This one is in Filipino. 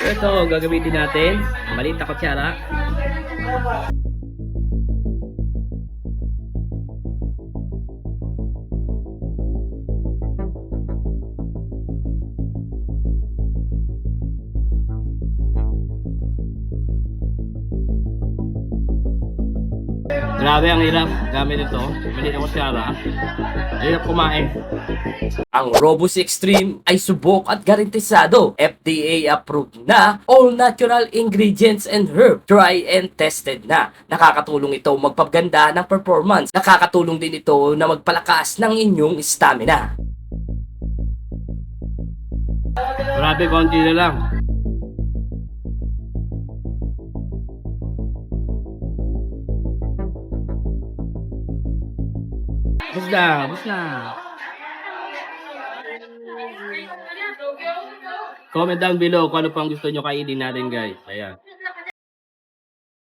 Ito, gagamitin natin. Maliit na kutsara. Grabe ang hirap gamit ito. Maliit na kutsara. Hirap kumain. Ang Robust Extreme ay subok at garantisado. FDA approved na, all natural ingredients and herb, dry and tested na. Nakakatulong ito magpaganda ng performance. Nakakatulong din ito na magpalakas ng inyong stamina. Grabe, konti na lang. Bus na, bus na. Comment down below kung ano pang gusto nyo kainin natin, guys. Ayan.